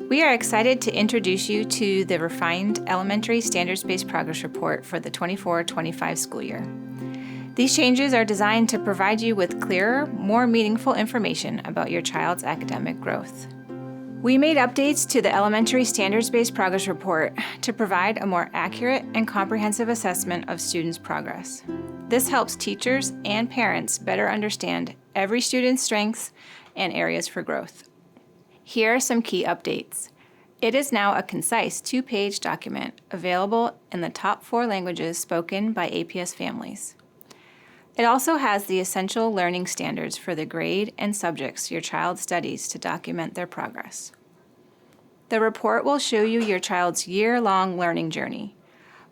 We are excited to introduce you to the refined Elementary Standards-Based Progress Report for the 24-25 school year. These changes are designed to provide you with clearer, more meaningful information about your child's academic growth. We made updates to the Elementary Standards-Based Progress Report to provide a more accurate and comprehensive assessment of students' progress. This helps teachers and parents better understand every student's strengths and areas for growth. Here are some key updates. It is now a concise 2-page document available in the top 4 languages spoken by APS families. It also has the essential learning standards for the grade and subjects your child studies to document their progress. The report will show you your child's year-long learning journey.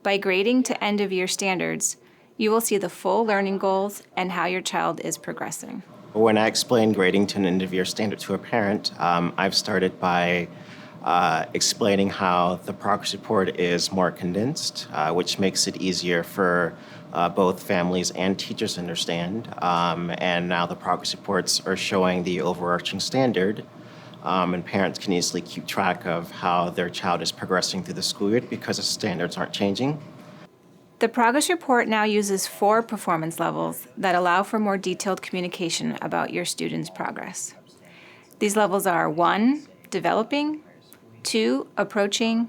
By grading to end-of-year standards, you will see the full learning goals and how your child is progressing. When I explain grading to an end-of-year standard to a parent, I've started by explaining how the progress report is more condensed, which makes it easier for both families and teachers to understand. And now the progress reports are showing the overarching standard, and parents can easily keep track of how their child is progressing through the school year because the standards aren't changing. The progress report now uses 4 performance levels that allow for more detailed communication about your students' progress. These levels are 1, developing, 2, approaching,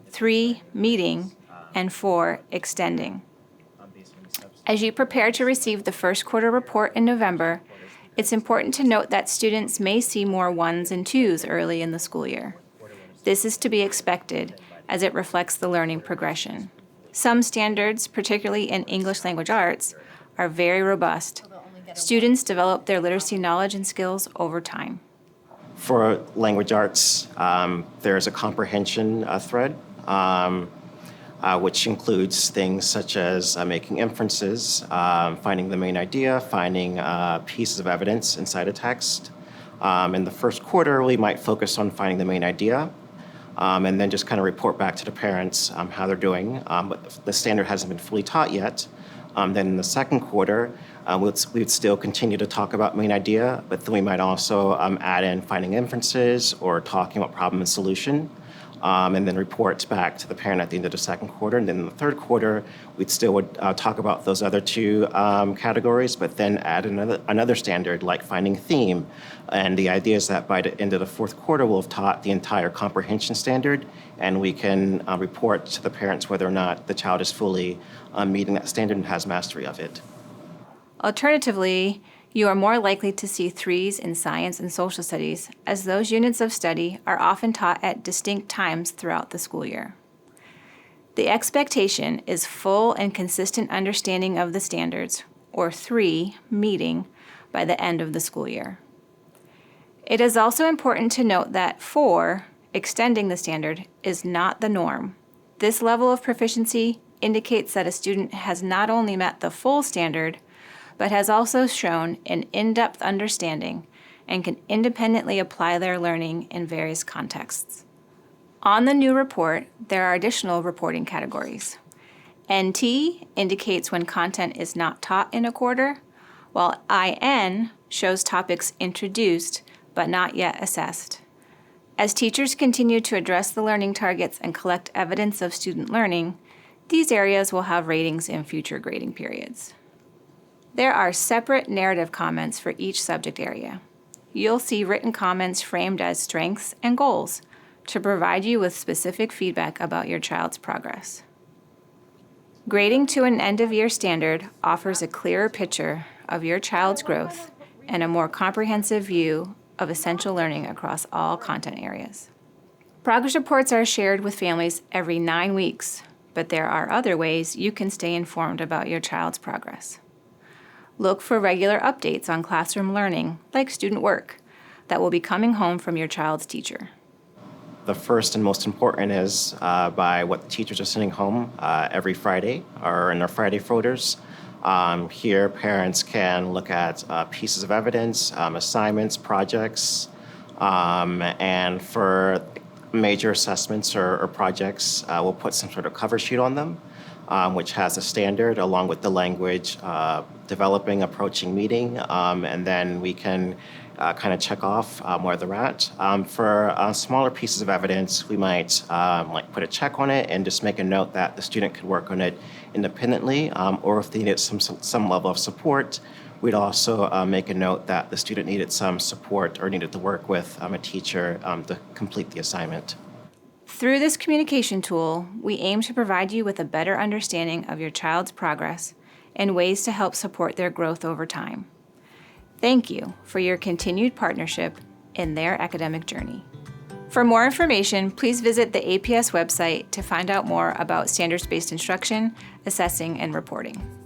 3, meeting, and 4, extending. As you prepare to receive the first quarter report in November, it's important to note that students may see more 1s and 2s early in the school year. This is to be expected as it reflects the learning progression. Some standards, particularly in English language arts, are very robust. Students develop their literacy knowledge and skills over time. For language arts, there's a comprehension thread, which includes things such as making inferences, finding the main idea, finding pieces of evidence inside a text. In the first quarter, we might focus on finding the main idea, and then just kind of report back to the parents how they're doing. But the standard hasn't been fully taught yet. Then in the second quarter, we'd still continue to talk about main idea, but then we might also add in finding inferences or talking about problem and solution, and then report back to the parent at the end of the second quarter. And then in the third quarter, we'd still talk about those other 2 categories, but then add another standard like finding theme. And the idea is that by the end of the fourth quarter, we'll have taught the entire comprehension standard, and we can report to the parents whether or not the child is fully meeting that standard and has mastery of it. Alternatively, you are more likely to see 3s in science and social studies, as those units of study are often taught at distinct times throughout the school year. The expectation is full and consistent understanding of the standards, or 3, meeting, by the end of the school year. It is also important to note that 4, extending the standard, is not the norm. This level of proficiency indicates that a student has not only met the full standard, but has also shown an in-depth understanding and can independently apply their learning in various contexts. On the new report, there are additional reporting categories. NT indicates when content is not taught in a quarter, while IN shows topics introduced but not yet assessed. As teachers continue to address the learning targets and collect evidence of student learning, these areas will have ratings in future grading periods. There are separate narrative comments for each subject area. You'll see written comments framed as strengths and goals to provide you with specific feedback about your child's progress. Grading to an end-of-year standard offers a clearer picture of your child's growth and a more comprehensive view of essential learning across all content areas. Progress reports are shared with families every 9 weeks, but there are other ways you can stay informed about your child's progress. Look for regular updates on classroom learning, like student work, that will be coming home from your child's teacher. The first and most important is by what the teachers are sending home every Friday or in their Friday folders. Here, parents can look at pieces of evidence, assignments, projects, and for major assessments or projects, we'll put some sort of cover sheet on them, which has a standard along with the language, developing, approaching, meeting, and then we can kind of check off where they're at. For smaller pieces of evidence, we might like put a check on it and just make a note that the student could work on it independently, or if they needed some level of support, we'd also make a note that the student needed some support or needed to work with a teacher to complete the assignment. Through this communication tool, we aim to provide you with a better understanding of your child's progress and ways to help support their growth over time. Thank you for your continued partnership in their academic journey. For more information, please visit the APS website to find out more about standards-based instruction, assessing, and reporting.